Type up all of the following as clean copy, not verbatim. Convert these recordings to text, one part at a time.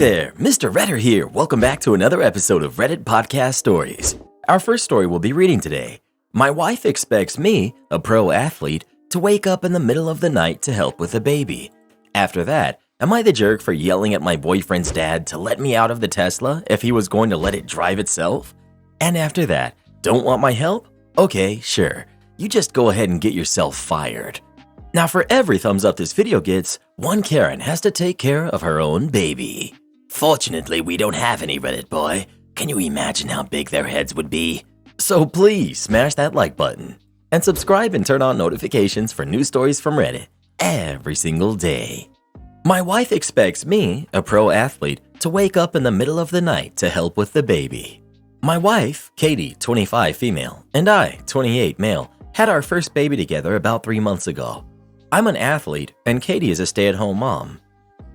there, Mr. Redder here. Welcome back to another episode of Reddit Podcast Stories. Our first story we'll be reading today. My wife expects me, a pro athlete, to wake up in the middle of the night to help with the baby. After that, am I the jerk for yelling at my boyfriend's dad to let me out of the Tesla if he was going to let it drive itself? And after that, don't want my help? Okay, sure. You just go ahead and get yourself fired. Now for every thumbs up this video gets, one Karen has to take care of her own baby. Fortunately, we don't have any Reddit boy. Can you imagine how big their heads would be? So please smash that like button and subscribe and turn on notifications for new stories from Reddit every single day. My wife expects me, a pro athlete, to wake up in the middle of the night to help with the baby. My wife, Katie, 25 female, and I, 28 male, had our first baby together about 3 months ago. I'm an athlete and Katie is a stay-at-home mom.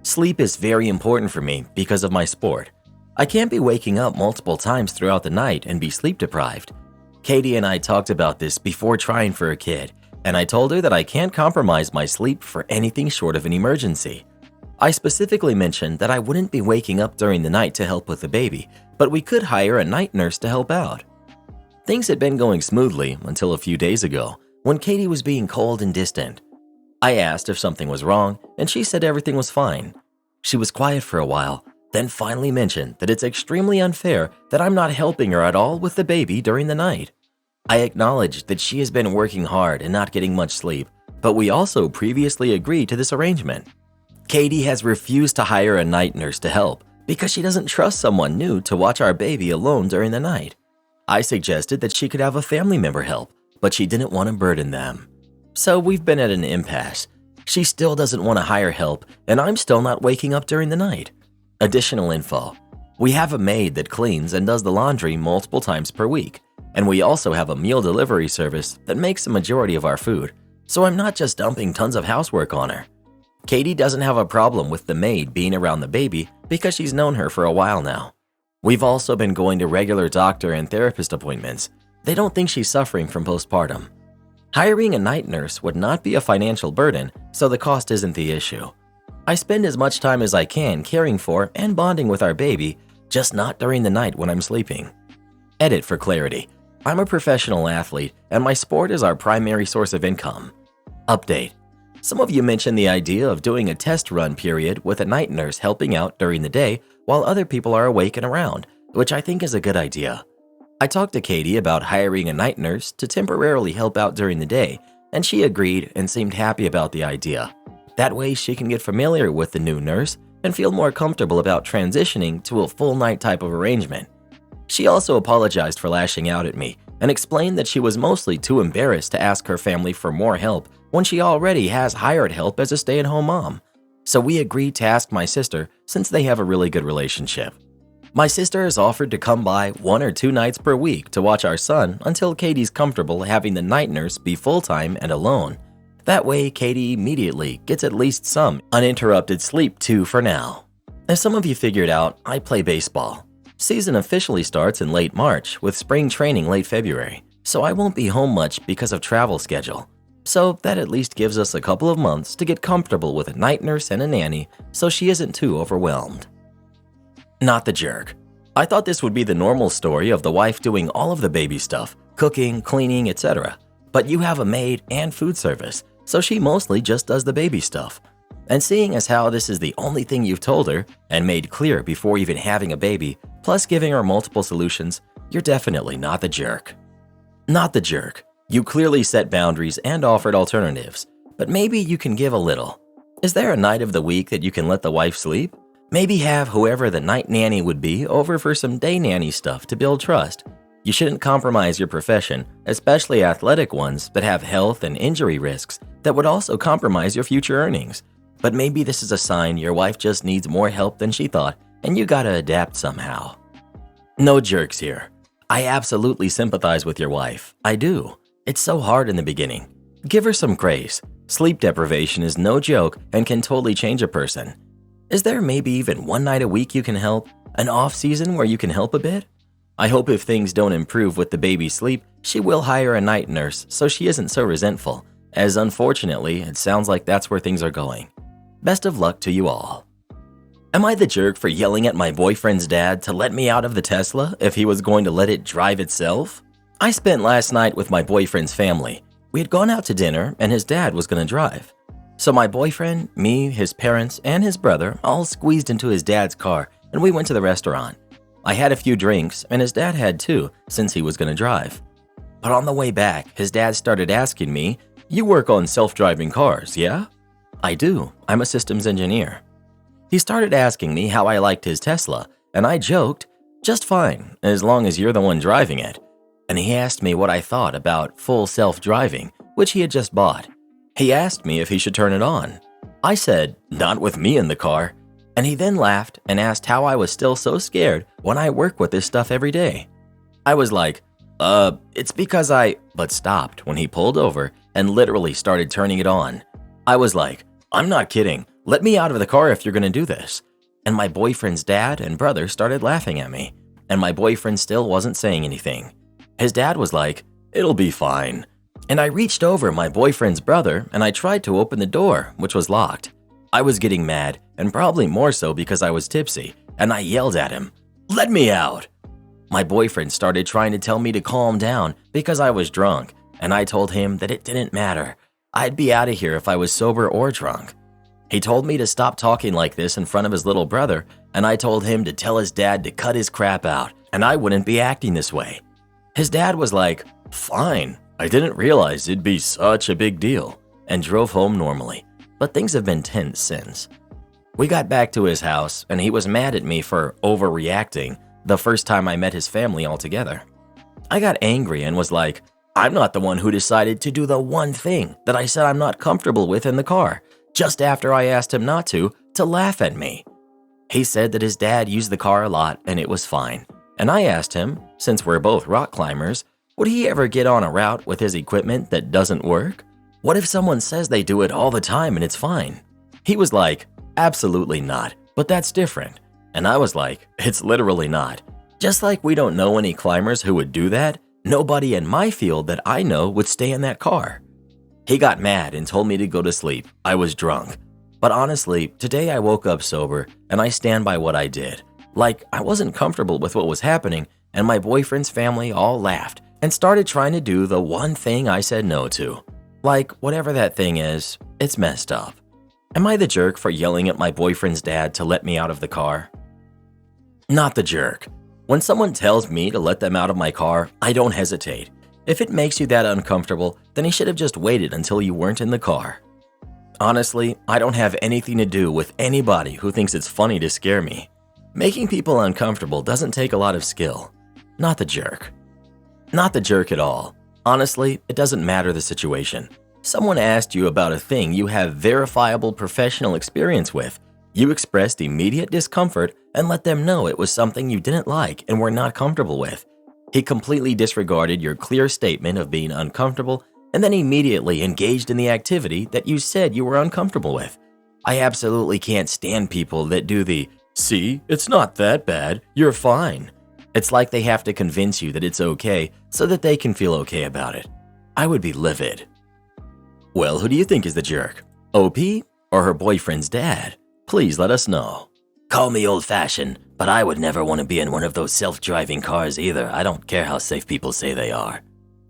Sleep is very important for me because of my sport. I can't be waking up multiple times throughout the night and be sleep deprived. Katie and I talked about this before trying for a kid, and I told her that I can't compromise my sleep for anything short of an emergency. I specifically mentioned that I wouldn't be waking up during the night to help with the baby, but we could hire a night nurse to help out. Things had been going smoothly until a few days ago when Katie was being cold and distant. I asked if something was wrong, and she said everything was fine. She was quiet for a while, then finally mentioned that it's extremely unfair that I'm not helping her at all with the baby during the night. I acknowledged that she has been working hard and not getting much sleep, but we also previously agreed to this arrangement. Katie has refused to hire a night nurse to help because she doesn't trust someone new to watch our baby alone during the night. I suggested that she could have a family member help, but she didn't want to burden them. So we've been at an impasse. She still doesn't want to hire help, and I'm still not waking up during the night. Additional info. We have a maid that cleans and does the laundry multiple times per week, and we also have a meal delivery service that makes the majority of our food, so I'm not just dumping tons of housework on her. Katie doesn't have a problem with the maid being around the baby because she's known her for a while now. We've also been going to regular doctor and therapist appointments. They don't think she's suffering from postpartum. Hiring a night nurse would not be a financial burden, so the cost isn't the issue. I spend as much time as I can caring for and bonding with our baby, just not during the night when I'm sleeping. Edit for clarity. I'm a professional athlete, and my sport is our primary source of income. Update. Some of you mentioned the idea of doing a test run period with a night nurse helping out during the day while other people are awake and around, which I think is a good idea. I talked to Katie about hiring a night nurse to temporarily help out during the day, and she agreed and seemed happy about the idea. That way she can get familiar with the new nurse and feel more comfortable about transitioning to a full night type of arrangement. She also apologized for lashing out at me and explained that she was mostly too embarrassed to ask her family for more help when she already has hired help as a stay-at-home mom. So we agreed to ask my sister since they have a really good relationship. My sister has offered to come by 1 or 2 nights per week to watch our son until Katie's comfortable having the night nurse be full-time and alone. That way, Katie immediately gets at least some uninterrupted sleep too for now. As some of you figured out, I play baseball. Season officially starts in late March with spring training late February, so I won't be home much because of travel schedule. So that at least gives us a couple of months to get comfortable with a night nurse and a nanny so she isn't too overwhelmed. Not the jerk. I thought this would be the normal story of the wife doing all of the baby stuff, cooking, cleaning, etc. But you have a maid and food service, so she mostly just does the baby stuff. And seeing as how this is the only thing you've told her and made clear before even having a baby, plus giving her multiple solutions, you're definitely not the jerk. Not the jerk. You clearly set boundaries and offered alternatives, but maybe you can give a little. Is there a night of the week that you can let the wife sleep? Maybe have whoever the night nanny would be over for some day nanny stuff to build trust. You shouldn't compromise your profession, especially athletic ones that have health and injury risks that would also compromise your future earnings. But maybe this is a sign your wife just needs more help than she thought, and you gotta adapt somehow. No jerks here. I absolutely sympathize with your wife. I do. It's so hard in the beginning. Give her some grace. Sleep deprivation is no joke and can totally change a person. Is there maybe even 1 night a week you can help? An off season where you can help a bit? I hope if things don't improve with the baby's sleep, she will hire a night nurse so she isn't so resentful, as unfortunately, it sounds like that's where things are going. Best of luck to you all. Am I the jerk for yelling at my boyfriend's dad to let me out of the Tesla if he was going to let it drive itself? I spent last night with my boyfriend's family. We had gone out to dinner and his dad was going to drive. So my boyfriend, me, his parents, and his brother all squeezed into his dad's car and we went to the restaurant. I had a few drinks and his dad had too since he was going to drive. But on the way back, his dad started asking me, "You work on self-driving cars, yeah?" "I do. I'm a systems engineer." He started asking me how I liked his Tesla, and I joked, "Just fine, as long as you're the one driving it." And he asked me what I thought about full self-driving, which he had just bought. He asked me if he should turn it on. I said, "Not with me in the car." And he then laughed and asked how I was still so scared when I work with this stuff every day. I was like, it's because but stopped when he pulled over and literally started turning it on. I was like, "I'm not kidding. Let me out of the car if you're going to do this." And my boyfriend's dad and brother started laughing at me, and my boyfriend still wasn't saying anything. His dad was like, "It'll be fine." And I reached over my boyfriend's brother and I tried to open the door, which was locked. I was getting mad, and probably more so because I was tipsy, and I yelled at him, "Let me out!" My boyfriend started trying to tell me to calm down because I was drunk, and I told him that it didn't matter. I'd be out of here if I was sober or drunk. He told me to stop talking like this in front of his little brother, and I told him to tell his dad to cut his crap out, and I wouldn't be acting this way. His dad was like, "Fine, I didn't realize it'd be such a big deal," and drove home normally, but things have been tense since. We got back to his house, and he was mad at me for overreacting the first time I met his family altogether. I got angry and was like, "I'm not the one who decided to do the one thing that I said I'm not comfortable with in the car, just after I asked him not to laugh at me." He said that his dad used the car a lot and it was fine. And I asked him, since we're both rock climbers, would he ever get on a route with his equipment that doesn't work? What if someone says they do it all the time and it's fine? He was like, "Absolutely not, but that's different." And I was like, "It's literally not. Just like we don't know any climbers who would do that, nobody in my field that I know would stay in that car." He got mad and told me to go to sleep. I was drunk. But honestly, today I woke up sober and I stand by what I did. Like, I wasn't comfortable with what was happening, and my boyfriend's family all laughed and started trying to do the one thing I said no to. Like, whatever that thing is, it's messed up. Am I the jerk for yelling at my boyfriend's dad to let me out of the car? Not the jerk. When someone tells me to let them out of my car, I don't hesitate. If it makes you that uncomfortable, then he should have just waited until you weren't in the car. Honestly, I don't have anything to do with anybody who thinks it's funny to scare me. Making people uncomfortable doesn't take a lot of skill. Not the jerk. Not the jerk at all. Honestly, it doesn't matter the situation. Someone asked you about a thing you have verifiable professional experience with. You expressed immediate discomfort and let them know it was something you didn't like and were not comfortable with. He completely disregarded your clear statement of being uncomfortable and then immediately engaged in the activity that you said you were uncomfortable with. I absolutely can't stand people that do the, "See, it's not that bad, you're fine." It's like they have to convince you that it's okay so that they can feel okay about it. I would be livid. Well, who do you think is the jerk? OP or her boyfriend's dad? Please let us know. Call me old-fashioned, but I would never want to be in one of those self-driving cars either. I don't care how safe people say they are.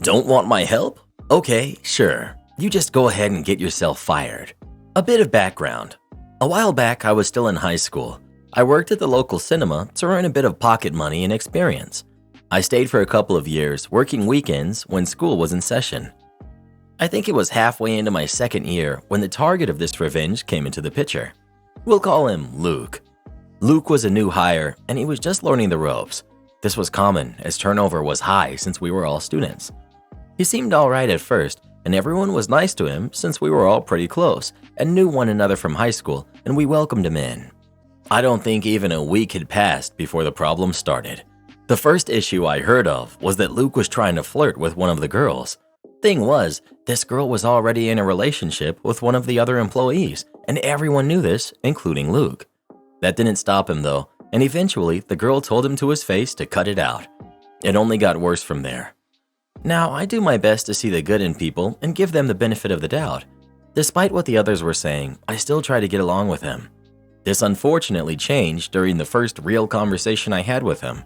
Don't want my help? Okay, sure. You just go ahead and get yourself fired. A bit of background. A while back, I was still in high school. I worked at the local cinema to earn a bit of pocket money and experience. I stayed for a couple of years, working weekends when school was in session. I think it was halfway into my second year when the target of this revenge came into the picture. We'll call him Luke. Luke was a new hire, and he was just learning the ropes. This was common, as turnover was high since we were all students. He seemed all right at first, and everyone was nice to him since we were all pretty close and knew one another from high school, and we welcomed him in. I don't think even a week had passed before the problem started. The first issue I heard of was that Luke was trying to flirt with one of the girls. Thing was, this girl was already in a relationship with one of the other employees, and everyone knew this, including Luke. That didn't stop him though, and eventually the girl told him to his face to cut it out. It only got worse from there. Now, I do my best to see the good in people and give them the benefit of the doubt. Despite what the others were saying, I still try to get along with him. This unfortunately changed during the first real conversation I had with him.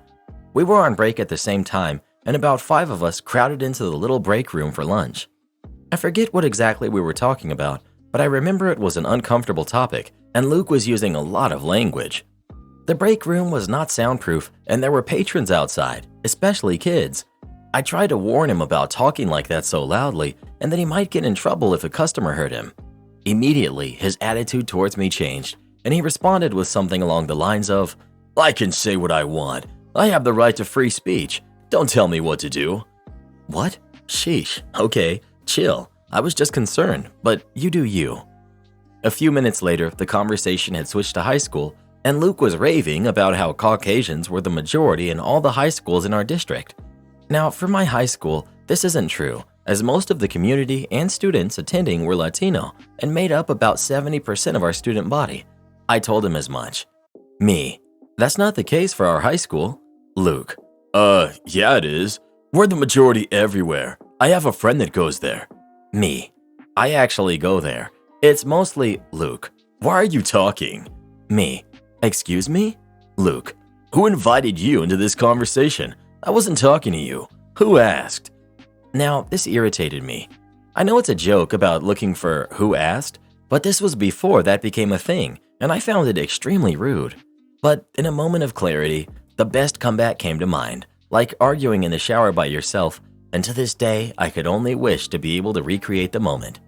We were on break at the same time, and about 5 of us crowded into the little break room for lunch. I forget what exactly we were talking about, but I remember it was an uncomfortable topic, and Luke was using a lot of language. The break room was not soundproof, and there were patrons outside, especially kids. I tried to warn him about talking like that so loudly, and that he might get in trouble if a customer heard him. Immediately, his attitude towards me changed, and he responded with something along the lines of, "I can say what I want. I have the right to free speech. Don't tell me what to do." What? Sheesh. Okay, chill. I was just concerned, but you do you. A few minutes later, the conversation had switched to high school, and Luke was raving about how Caucasians were the majority in all the high schools in our district. Now, for my high school, this isn't true, as most of the community and students attending were Latino and made up about 70% of our student body. I told him as much. Me: "That's not the case for our high school." Luke: Yeah it is. We're the majority everywhere. I have a friend that goes there." Me: "I actually go there. It's mostly..." Luke: "Why are you talking?" Me: "Excuse me?" Luke: "Who invited you into this conversation? I wasn't talking to you. Who asked?" Now, this irritated me. I know it's a joke about looking for who asked, but this was before that became a thing, and I found it extremely rude. But in a moment of clarity, the best comeback came to mind, like arguing in the shower by yourself, and to this day, I could only wish to be able to recreate the moment.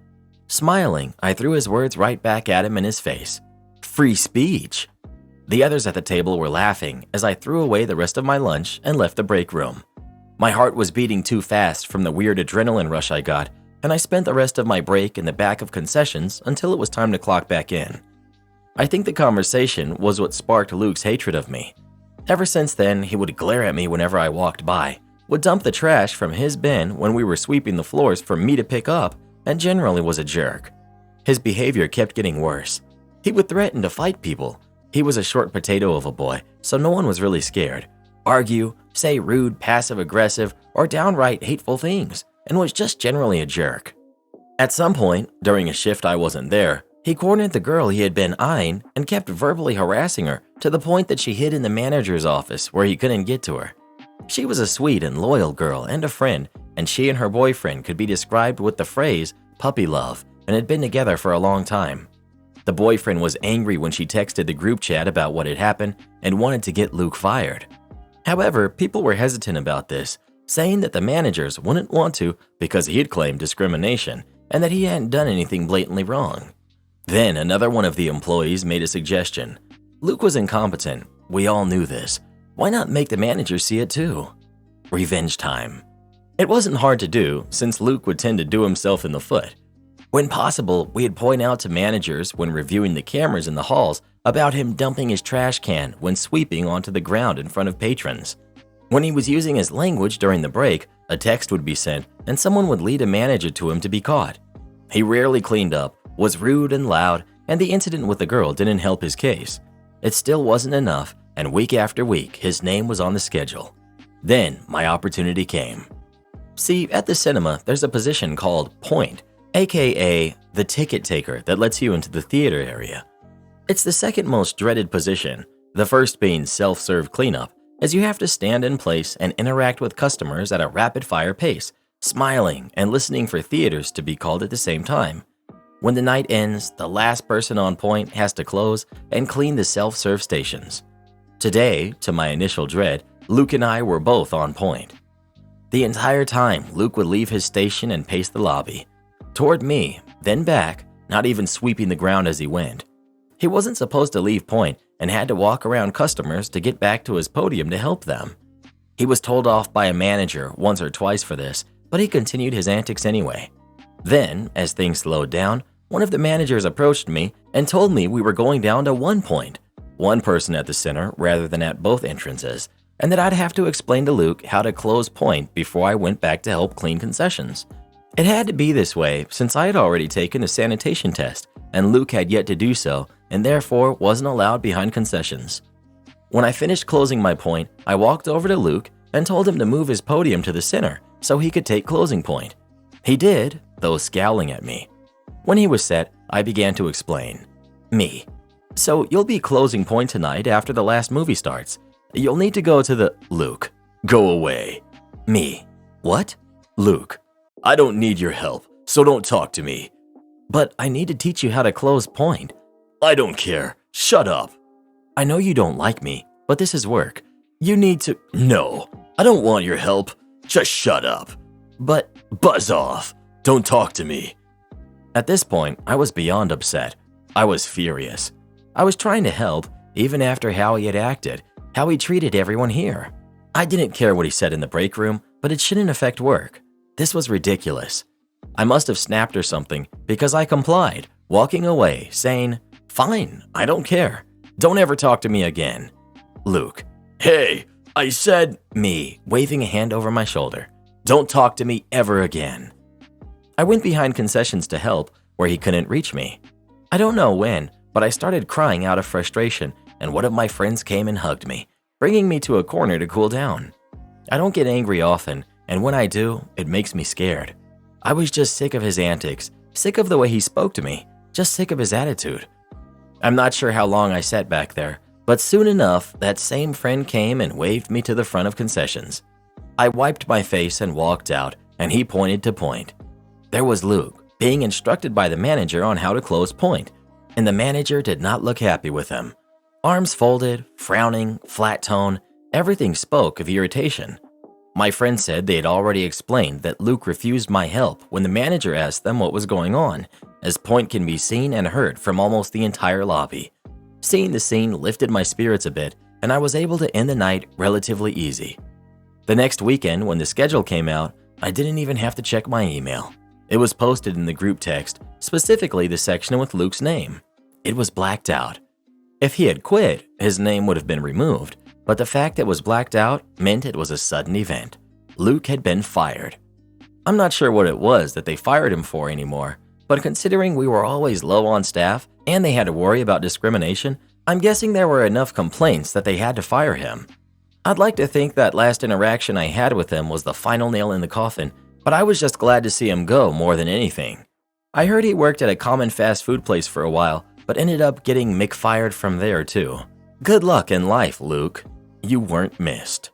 Smiling, I threw his words right back at him in his face. Free speech. The others at the table were laughing as I threw away the rest of my lunch and left the break room. My heart was beating too fast from the weird adrenaline rush I got, and I spent the rest of my break in the back of concessions until it was time to clock back in. I think the conversation was what sparked Luke's hatred of me. Ever since then, he would glare at me whenever I walked by, would dump the trash from his bin when we were sweeping the floors for me to pick up, and generally was a jerk. His behavior kept getting worse. He would threaten to fight people. He was a short potato of a boy, so no one was really scared. Argue, say rude, passive-aggressive, or downright hateful things, and was just generally a jerk. At some point, during a shift I wasn't there, he cornered the girl he had been eyeing and kept verbally harassing her to the point that she hid in the manager's office where he couldn't get to her. She was a sweet and loyal girl and a friend, and she and her boyfriend could be described with the phrase puppy love and had been together for a long time. The boyfriend was angry when she texted the group chat about what had happened and wanted to get Luke fired. However, people were hesitant about this, saying that the managers wouldn't want to because he had claimed discrimination and that he hadn't done anything blatantly wrong. Then another one of the employees made a suggestion. Luke was incompetent. We all knew this. Why not make the manager see it too? Revenge time. It wasn't hard to do since Luke would tend to do himself in the foot. When possible, we'd point out to managers when reviewing the cameras in the halls about him dumping his trash can when sweeping onto the ground in front of patrons. When he was using his language during the break, a text would be sent and someone would lead a manager to him to be caught. He rarely cleaned up, was rude and loud, and the incident with the girl didn't help his case. It still wasn't enough, and week after week, his name was on the schedule. Then my opportunity came. See, at the cinema, there's a position called point, aka the ticket taker that lets you into the theater area. It's the second most dreaded position, the first being self-serve cleanup, as you have to stand in place and interact with customers at a rapid-fire pace, smiling and listening for theaters to be called at the same time. When the night ends, the last person on point has to close and clean the self-serve stations. Today, to my initial dread, Luke and I were both on point. The entire time, Luke would leave his station and pace the lobby. Toward me, then back, not even sweeping the ground as he went. He wasn't supposed to leave point and had to walk around customers to get back to his podium to help them. He was told off by a manager once or twice for this, but he continued his antics anyway. Then, as things slowed down, one of the managers approached me and told me we were going down to 1 point, one person at the center rather than at both entrances, and that I'd have to explain to Luke how to close point before I went back to help clean concessions. It had to be this way since I had already taken a sanitation test and Luke had yet to do so and therefore wasn't allowed behind concessions. When I finished closing my point, I walked over to Luke and told him to move his podium to the center so he could take closing point. He did, though scowling at me. When he was set, I began to explain. Me: So you'll be closing point tonight after the last movie starts. You'll need to go to the… Luke, go away. Me, what? Luke, I don't need your help, so don't talk to me. But I need to teach you how to close point. I don't care. Shut up. I know you don't like me, but this is work. You need to… No, I don't want your help. Just shut up. But… Buzz off. Don't talk to me. At this point, I was beyond upset. I was furious. I was trying to help, even after how he had acted, how he treated everyone here. I didn't care what he said in the break room, but it shouldn't affect work. This was ridiculous. I must have snapped or something because I complied, walking away, saying, "Fine, I don't care. Don't ever talk to me again." Luke, hey, I said… Me, waving a hand over my shoulder. Don't talk to me ever again. I went behind concessions to help where he couldn't reach me. I don't know when, but I started crying out of frustration, and one of my friends came and hugged me, bringing me to a corner to cool down. I don't get angry often, and when I do, it makes me scared. I was just sick of his antics, sick of the way he spoke to me, just sick of his attitude. I'm not sure how long I sat back there, but soon enough, that same friend came and waved me to the front of concessions. I wiped my face and walked out, and he pointed to point. There was Luke, being instructed by the manager on how to close point, and the manager did not look happy with him. Arms folded, frowning, flat tone, everything spoke of irritation. My friend said they had already explained that Luke refused my help when the manager asked them what was going on, as point can be seen and heard from almost the entire lobby. Seeing the scene lifted my spirits a bit, and I was able to end the night relatively easy. The next weekend, when the schedule came out, I didn't even have to check my email. It was posted in the group text, specifically the section with Luke's name. It was blacked out. If he had quit, his name would have been removed, but the fact it was blacked out meant it was a sudden event. Luke had been fired. I'm not sure what it was that they fired him for anymore, but considering we were always low on staff and they had to worry about discrimination, I'm guessing there were enough complaints that they had to fire him. I'd like to think that last interaction I had with him was the final nail in the coffin, but I was just glad to see him go more than anything. I heard he worked at a common fast food place for a while, but ended up getting McFired from there too. Good luck in life, Luke. You weren't missed.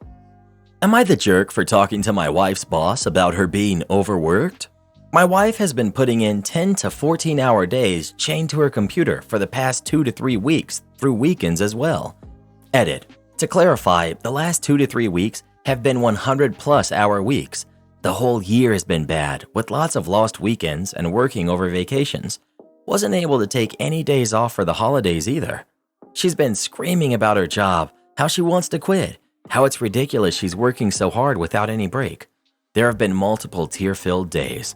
Am I the jerk for talking to my wife's boss about her being overworked? My wife has been putting in 10 to 14-hour days chained to her computer for the past 2 to 3 weeks, through weekends as well. Edit. To clarify, the last 2 to 3 weeks have been 100+ hour weeks. The whole year has been bad, with lots of lost weekends and working over vacations. Wasn't able to take any days off for the holidays either. She's been screaming about her job, how she wants to quit, how it's ridiculous she's working so hard without any break. There have been multiple tear-filled days.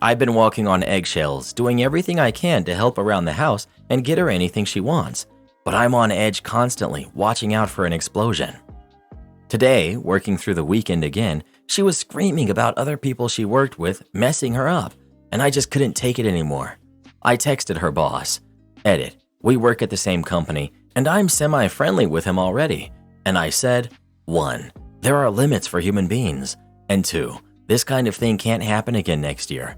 I've been walking on eggshells, doing everything I can to help around the house and get her anything she wants. But I'm on edge constantly, watching out for an explosion. Today, working through the weekend again, she was screaming about other people she worked with messing her up, and I just couldn't take it anymore. I texted her boss. Edit. We work at the same company, and I'm semi-friendly with him already. And I said, 1. There are limits for human beings. And 2. This kind of thing can't happen again next year.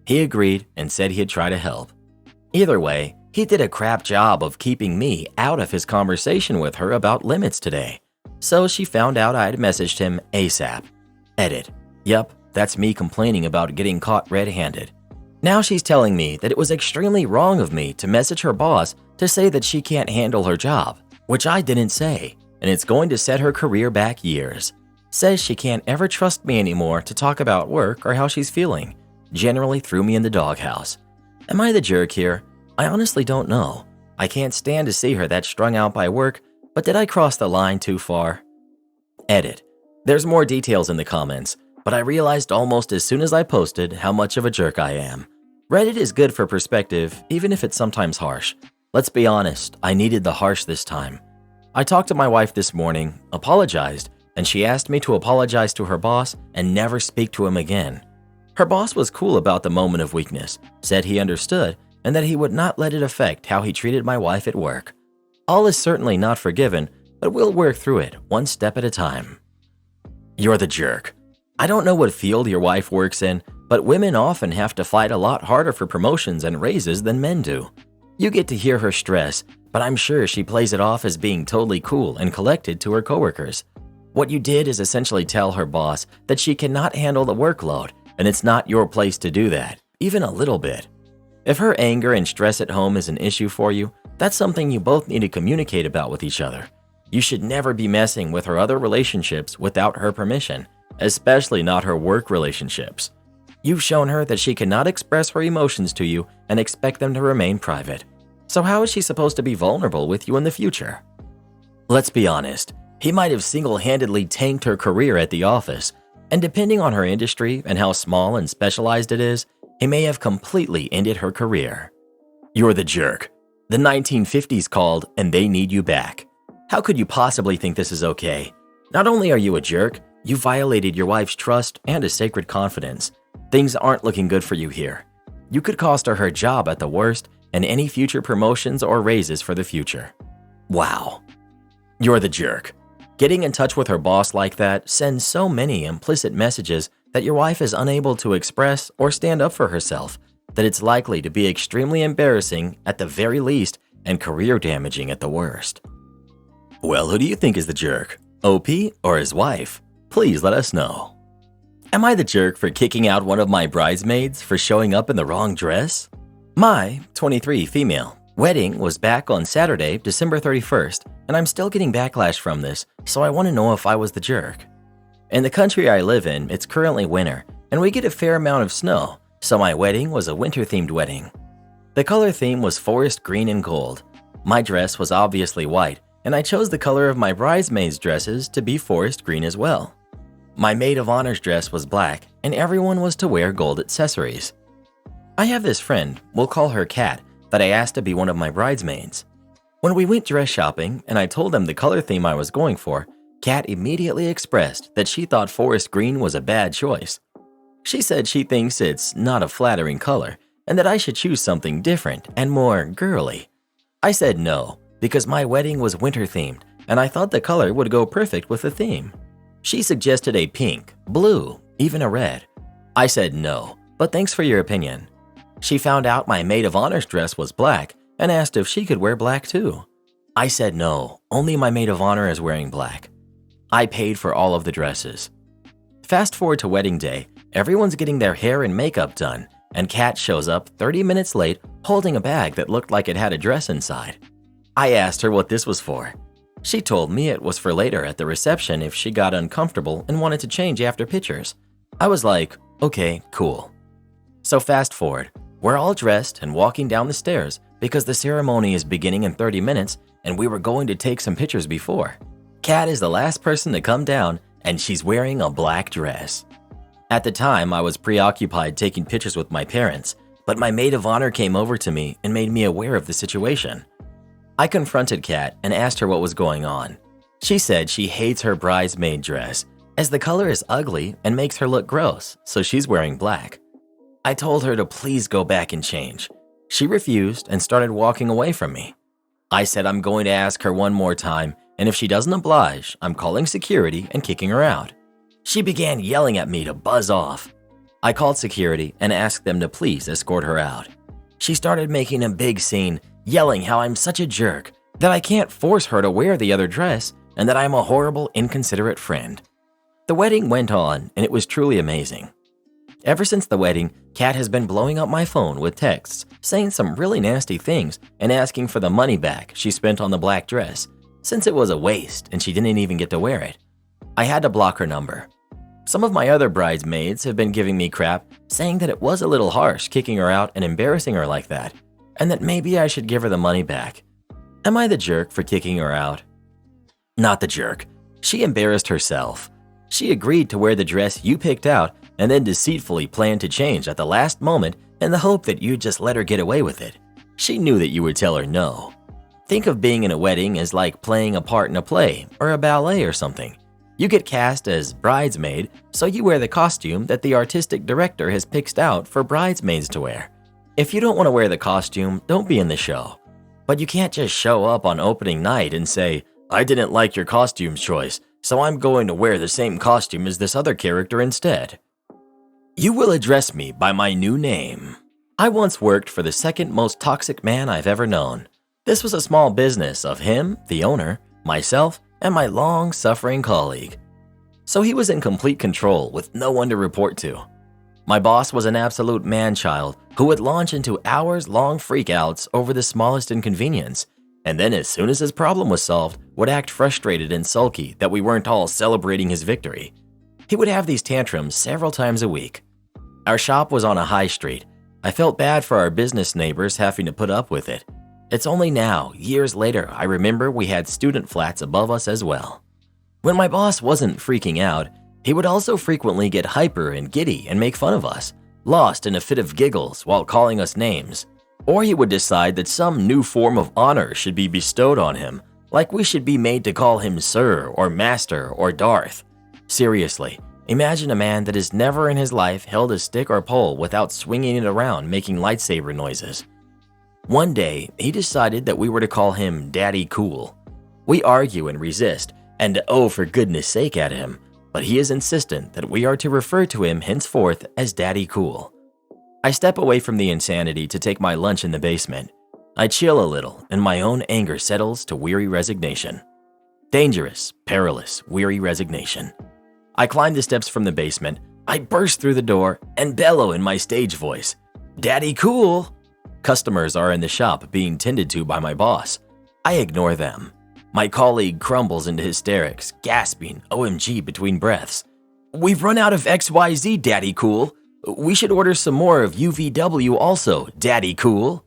He agreed and said he'd try to help. Either way, he did a crap job of keeping me out of his conversation with her about limits today. So she found out I had messaged him ASAP. Edit. Yep, that's me complaining about getting caught red-handed. Now she's telling me that it was extremely wrong of me to message her boss to say that she can't handle her job, which I didn't say, and it's going to set her career back years. Says she can't ever trust me anymore to talk about work or how she's feeling. Generally threw me in the doghouse. Am I the jerk here? I honestly don't know. I can't stand to see her that strung out by work, but did I cross the line too far? Edit. There's more details in the comments, but I realized almost as soon as I posted how much of a jerk I am. Reddit is good for perspective, even if it's sometimes harsh. Let's be honest, I needed the harsh this time. I talked to my wife this morning, apologized, and she asked me to apologize to her boss and never speak to him again. Her boss was cool about the moment of weakness, said he understood, and that he would not let it affect how he treated my wife at work. All is certainly not forgiven, but we'll work through it one step at a time. You're the jerk. I don't know what field your wife works in, but women often have to fight a lot harder for promotions and raises than men do. You get to hear her stress, but I'm sure she plays it off as being totally cool and collected to her coworkers. What you did is essentially tell her boss that she cannot handle the workload, and it's not your place to do that, even a little bit. If her anger and stress at home is an issue for you, that's something you both need to communicate about with each other. You should never be messing with her other relationships without her permission, especially not her work relationships. You've shown her that she cannot express her emotions to you and expect them to remain private. So how is she supposed to be vulnerable with you in the future? Let's be honest, he might have single-handedly tanked her career at the office, and depending on her industry and how small and specialized it is, he may have completely ended her career. You're the jerk. The 1950s called and they need you back. How could you possibly think this is okay? Not only are you a jerk, you violated your wife's trust and a sacred confidence. Things aren't looking good for you here. You could cost her job at the worst and any future promotions or raises for the future. Wow. You're the jerk. Getting in touch with her boss like that sends so many implicit messages that your wife is unable to express or stand up for herself, that it's likely to be extremely embarrassing at the very least and career damaging at the worst. Well, who do you think is the jerk? OP or his wife? Please let us know. Am I the jerk for kicking out one of my bridesmaids for showing up in the wrong dress? My 23 female wedding was back on Saturday, December 31st, and I'm still getting backlash from this, so I want to know if I was the jerk. In the country I live in, it's currently winter, and we get a fair amount of snow, so my wedding was a winter-themed wedding. The color theme was forest green and gold. My dress was obviously white, and I chose the color of my bridesmaids' dresses to be forest green as well. My maid of honor's dress was black, and everyone was to wear gold accessories. I have this friend, we'll call her Kat, that I asked to be one of my bridesmaids. When we went dress shopping and I told them the color theme I was going for, Kat immediately expressed that she thought forest green was a bad choice. She said she thinks it's not a flattering color and that I should choose something different and more girly. I said no, because my wedding was winter themed and I thought the color would go perfect with the theme. She suggested a pink, blue, even a red. I said no, but thanks for your opinion. She found out my maid of honor's dress was black and asked if she could wear black too. I said no, only my maid of honor is wearing black. I paid for all of the dresses. Fast forward to wedding day, everyone's getting their hair and makeup done, and Kat shows up 30 minutes late holding a bag that looked like it had a dress inside. I asked her what this was for. She told me it was for later at the reception if she got uncomfortable and wanted to change after pictures. I was like, okay, cool. So fast forward, we're all dressed and walking down the stairs because the ceremony is beginning in 30 minutes and we were going to take some pictures before. Kat is the last person to come down and she's wearing a black dress. At the time, I was preoccupied taking pictures with my parents, but my maid of honor came over to me and made me aware of the situation. I confronted Kat and asked her what was going on. She said she hates her bridesmaid dress as the color is ugly and makes her look gross, so she's wearing black. I told her to please go back and change. She refused and started walking away from me. I said I'm going to ask her one more time, and if she doesn't oblige, I'm calling security and kicking her out. She began yelling at me to buzz off. I called security and asked them to please escort her out. She started making a big scene, yelling how I'm such a jerk, that I can't force her to wear the other dress, and that I'm a horrible, inconsiderate friend. The wedding went on, and it was truly amazing. Ever since the wedding, Kat has been blowing up my phone with texts, saying some really nasty things and asking for the money back she spent on the black dress, since it was a waste and she didn't even get to wear it. I had to block her number. Some of my other bridesmaids have been giving me crap, saying that it was a little harsh kicking her out and embarrassing her like that, and that maybe I should give her the money back. Am I the jerk for kicking her out? Not the jerk. She embarrassed herself. She agreed to wear the dress you picked out and then deceitfully planned to change at the last moment in the hope that you'd just let her get away with it. She knew that you would tell her no. Think of being in a wedding as like playing a part in a play or a ballet or something. You get cast as bridesmaid, so you wear the costume that the artistic director has picked out for bridesmaids to wear. If you don't want to wear the costume, don't be in the show. But you can't just show up on opening night and say, I didn't like your costume choice, so I'm going to wear the same costume as this other character instead. You will address me by my new name. I once worked for the second most toxic man I've ever known. This was a small business of him, the owner, myself, and my long-suffering colleague. So he was in complete control with no one to report to. My boss was an absolute man-child who would launch into hours-long freakouts over the smallest inconvenience, and then as soon as his problem was solved, would act frustrated and sulky that we weren't all celebrating his victory. He would have these tantrums several times a week. Our shop was on a high street. I felt bad for our business neighbors having to put up with it. It's only now, years later, I remember we had student flats above us as well. When my boss wasn't freaking out, he would also frequently get hyper and giddy and make fun of us, lost in a fit of giggles while calling us names. Or he would decide that some new form of honor should be bestowed on him, like we should be made to call him Sir or Master or Darth. Seriously, imagine a man that has never in his life held a stick or pole without swinging it around making lightsaber noises. One day, he decided that we were to call him Daddy Cool. We argue and resist, and oh for goodness sake at him, but he is insistent that we are to refer to him henceforth as Daddy Cool. I step away from the insanity to take my lunch in the basement. I chill a little, and my own anger settles to weary resignation. Dangerous, perilous, weary resignation. I climb the steps from the basement, I burst through the door, and bellow in my stage voice, "Daddy Cool!" Customers are in the shop being tended to by my boss. I ignore them. My colleague crumbles into hysterics, gasping OMG between breaths. "We've run out of XYZ, Daddy Cool. We should order some more of UVW also, Daddy Cool."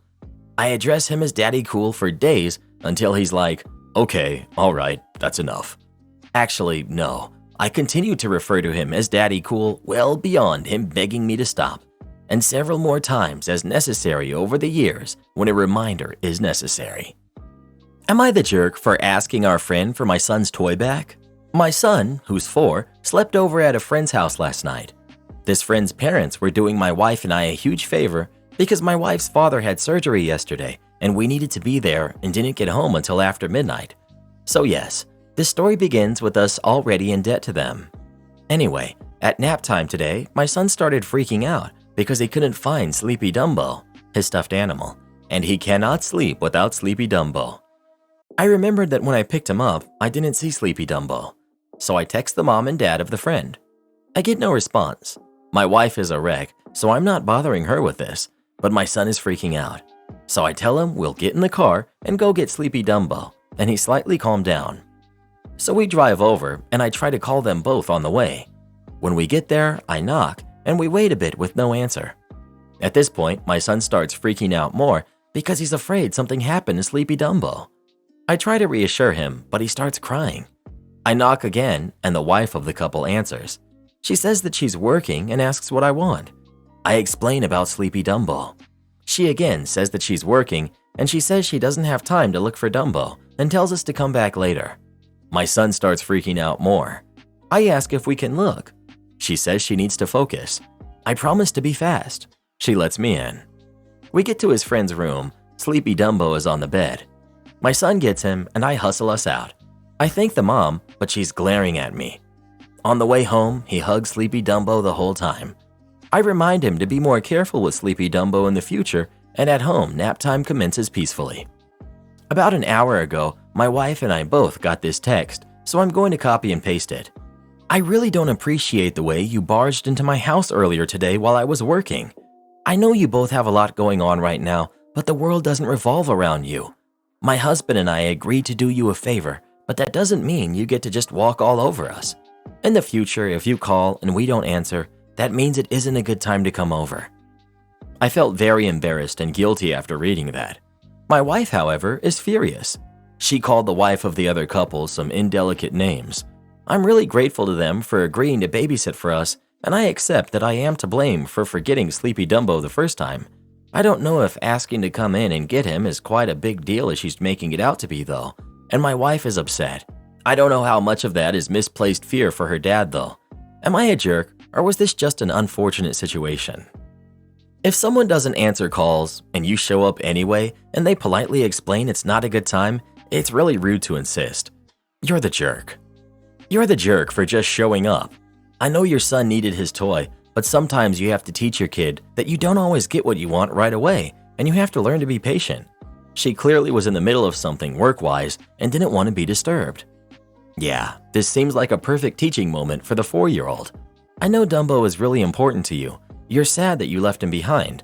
I address him as Daddy Cool for days until he's like, "Okay, all right, that's enough." Actually, no. I continue to refer to him as Daddy Cool well beyond him begging me to stop, and several more times as necessary over the years when a reminder is necessary. Am I the jerk for asking our friend for my son's toy back? My son, who's 4, slept over at a friend's house last night. This friend's parents were doing my wife and I a huge favor because my wife's father had surgery yesterday and we needed to be there and didn't get home until after midnight. So yes, this story begins with us already in debt to them. Anyway, at nap time today, my son started freaking out because he couldn't find Sleepy Dumbo, his stuffed animal, and he cannot sleep without Sleepy Dumbo. I remembered that when I picked him up, I didn't see Sleepy Dumbo, so I text the mom and dad of the friend. I get no response. My wife is a wreck, so I'm not bothering her with this, but my son is freaking out. So I tell him we'll get in the car and go get Sleepy Dumbo, and he slightly calmed down. So we drive over, and I try to call them both on the way. When we get there, I knock, and we wait a bit with no answer. At this point, my son starts freaking out more because he's afraid something happened to Sleepy Dumbo. I try to reassure him, but he starts crying. I knock again, and the wife of the couple answers. She says that she's working and asks what I want. I explain about Sleepy Dumbo. She again says that she's working, and she says she doesn't have time to look for Dumbo and tells us to come back later. My son starts freaking out more. I ask if we can look. She says she needs to focus. I promise to be fast. She lets me in. We get to his friend's room. Sleepy Dumbo is on the bed. My son gets him, and I hustle us out. I thank the mom, but she's glaring at me. On the way home, he hugs Sleepy Dumbo the whole time. I remind him to be more careful with Sleepy Dumbo in the future, and at home, nap time commences peacefully. About an hour ago, my wife and I both got this text, so I'm going to copy and paste it. I really don't appreciate the way you barged into my house earlier today while I was working. I know you both have a lot going on right now, but the world doesn't revolve around you. My husband and I agreed to do you a favor, but that doesn't mean you get to just walk all over us. In the future, if you call and we don't answer, that means it isn't a good time to come over. I felt very embarrassed and guilty after reading that. My wife, however, is furious. She called the wife of the other couple some indelicate names. I'm really grateful to them for agreeing to babysit for us, and I accept that I am to blame for forgetting Sleepy Dumbo the first time. I don't know if asking to come in and get him is quite a big deal as she's making it out to be though, and my wife is upset. I don't know how much of that is misplaced fear for her dad though. Am I a jerk, or was this just an unfortunate situation? If someone doesn't answer calls and you show up anyway and they politely explain it's not a good time, it's really rude to insist. You're the jerk. You're the jerk for just showing up. I know your son needed his toy, but sometimes you have to teach your kid that you don't always get what you want right away, and you have to learn to be patient. She clearly was in the middle of something work-wise and didn't want to be disturbed. Yeah, this seems like a perfect teaching moment for the 4-year-old. I know Dumbo is really important to you. You're sad that you left him behind.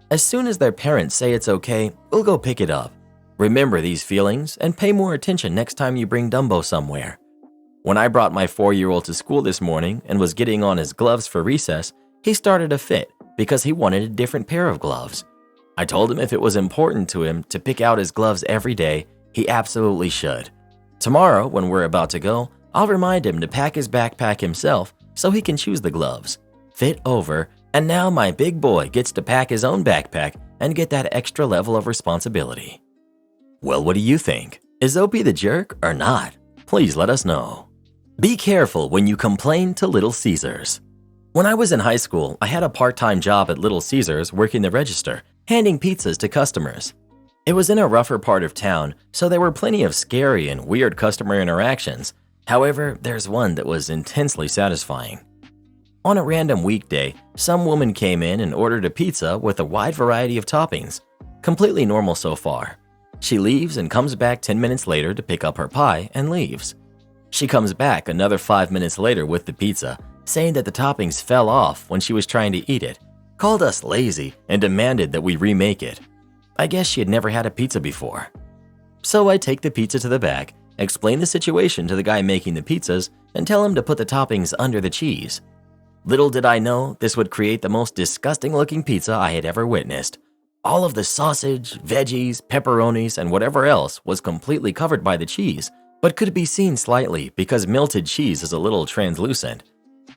As soon as their parents say it's okay, we'll go pick it up. Remember these feelings and pay more attention next time you bring Dumbo somewhere. When I brought my 4-year-old to school this morning and was getting on his gloves for recess, he started a fit because he wanted a different pair of gloves. I told him if it was important to him to pick out his gloves every day, he absolutely should. Tomorrow, when we're about to go, I'll remind him to pack his backpack himself so he can choose the gloves, fit over, and now my big boy gets to pack his own backpack and get that extra level of responsibility. Well, what do you think? Is Opie the jerk or not? Please let us know. Be careful when you complain to Little Caesars. When I was in high school, I had a part-time job at Little Caesars working the register, handing pizzas to customers. It was in a rougher part of town, so there were plenty of scary and weird customer interactions. However, there's one that was intensely satisfying. On a random weekday, some woman came in and ordered a pizza with a wide variety of toppings. Completely normal so far. She leaves and comes back 10 minutes later to pick up her pie and leaves. She comes back another 5 minutes later with the pizza, saying that the toppings fell off when she was trying to eat it, called us lazy, and demanded that we remake it. I guess she had never had a pizza before. So I take the pizza to the back, explain the situation to the guy making the pizzas, and tell him to put the toppings under the cheese. Little did I know this would create the most disgusting looking pizza I had ever witnessed. All of the sausage, veggies, pepperonis, and whatever else was completely covered by the cheese, but could be seen slightly because melted cheese is a little translucent.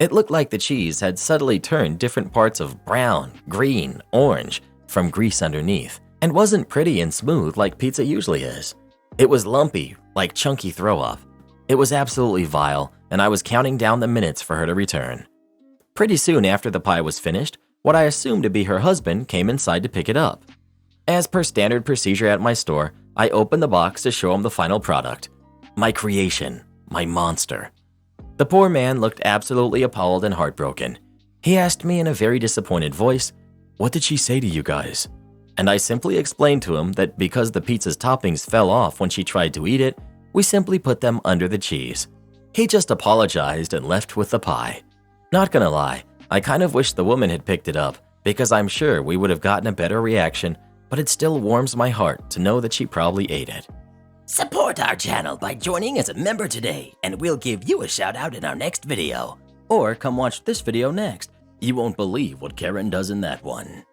It looked like the cheese had subtly turned different parts of brown, green, orange from grease underneath, and wasn't pretty and smooth like pizza usually is. It was lumpy, like chunky throw-up. It was absolutely vile, and I was counting down the minutes for her to return. Pretty soon after the pie was finished, what I assumed to be her husband came inside to pick it up. As per standard procedure at my store, I opened the box to show him the final product. My creation, my monster. The poor man looked absolutely appalled and heartbroken. He asked me in a very disappointed voice, "What did she say to you guys?" And I simply explained to him that because the pizza's toppings fell off when she tried to eat it, we simply put them under the cheese. He just apologized and left with the pie. Not gonna lie, I kind of wish the woman had picked it up because I'm sure we would have gotten a better reaction, but it still warms my heart to know that she probably ate it. Support our channel by joining as a member today, and we'll give you a shout out in our next video. Or come watch this video next. You won't believe what Karen does in that one.